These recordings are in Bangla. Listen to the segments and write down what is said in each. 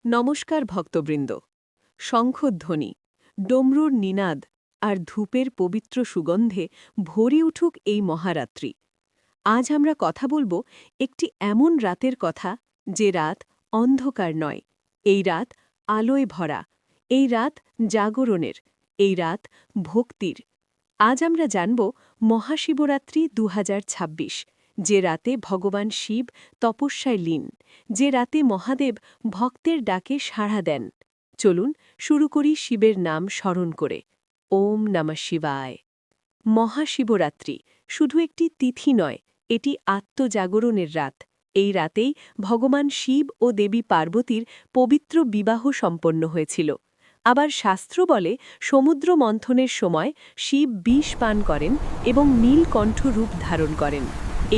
নমস্কার ভক্তবৃন্দ। শঙ্খধ্বনি, ডমরুর নিনাদ আর ধূপের পবিত্র সুগন্ধে ভরে উঠুক এই মহারাত্রি। আজ আমরা কথা বলবো একটি এমন রাতের কথা, যে রাত অন্ধকার নয়। এই রাত আলোয় ভরা, এই রাত জাগরণের, এই রাত ভক্তির। আজ আমরা জানব মহাশিবরাত্রি ২০২৬, যে রাতে ভগবান শিব তপস্যায় লীন, যে রাতে মহাদেব ভক্তের ডাকে সাড়া দেন। চলুন শুরু করি শিবের নাম স্মরণ করে। ওম নমঃ শিবায়। মহাশিবরাত্রি শুধু একটি তিথি নয়, এটি আত্মজাগরণের রাত। এই রাতেই ভগবান শিব ও দেবী পার্বতীর পবিত্র বিবাহ সম্পন্ন হয়েছিল। আবার শাস্ত্র বলে, সমুদ্র মন্থনের সময় শিব বিষ পান করেন এবং নীলকণ্ঠ রূপ ধারণ করেন।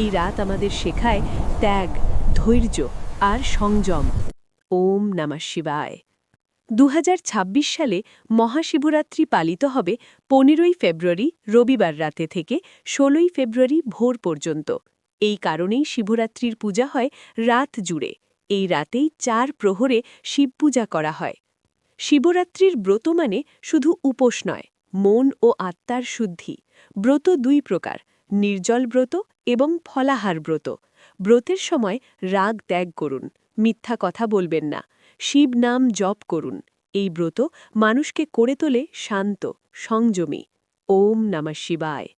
এই রাত আমাদের শেখায় ত্যাগ, ধৈর্য আর সংযম। ওম নমঃ শিবায়। ২০২৬ সালে মহাশিবরাত্রি পালিত হবে ১৫ই ফেব্রুয়ারি রবিবার রাতে থেকে ১৬ই ফেব্রুয়ারি ভোর পর্যন্ত। এই কারণেই শিবরাত্রির পূজা হয় রাত জুড়ে। এই রাতেই ৪ প্রহরে শিব পূজা করা হয়। শিবরাত্রির ব্রত মানে শুধু উপোস নয়, মন ও আত্মার শুদ্ধি। ব্রত ২ প্রকার: নির্জল ব্রত এবং ফলাহার ব্রত। ব্রতের সময় রাগ ত্যাগ করুন, মিথ্যা কথা বলবেন না, শিব নাম জপ করুন। এই ব্রত মানুষকে করে তোলে শান্ত, সংযমী। ওম নমঃ শিবায়।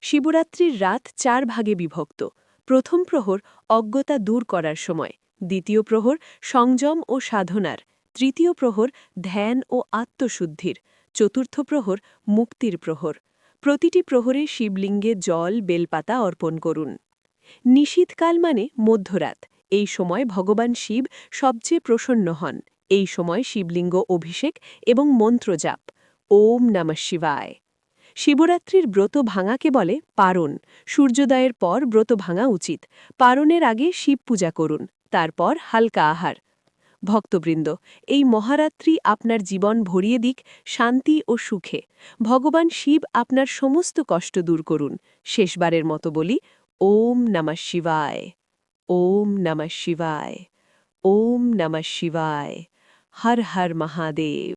শিবরাত্রির রাত ৪ ভাগে বিভক্ত। প্রথম প্রহর অজ্ঞতা দূর করার সময়, দ্বিতীয় প্রহর সংযম ও সাধনার, তৃতীয় প্রহর ধ্যান ও আত্মশুদ্ধির, চতুর্থ প্রহর মুক্তির প্রহর। প্রতিটি প্রহরে শিবলিঙ্গে জল, বেলপাতা অর্পণ করুন। নিশীথকাল মানে মধ্যরাত। এই সময় ভগবান শিব সবচেয়ে প্রসন্ন হন। এই সময় শিবলিঙ্গ অভিষেক এবং মন্ত্র জাপ। ওম নমঃ শিবায়। শিবরাত্রির ব্রত ভাঙাকে বলে পারণ। সূর্যোদয়ের পর ব্রত ভাঙা উচিত। পারণের আগে শিব পূজা করুন, তারপর হালকা আহার। ভক্তবৃন্দ, এই মহারাত্রি আপনার জীবন ভরিয়ে দিক শান্তি ও সুখে। ভগবান শিব আপনার সমস্ত কষ্ট দূর করুন। শেষবারের মতো বলি, ওম নমঃ শিবায়। ওম নমঃ শিবায়। ওম নমঃ শিবায়। হর হর মহাদেব।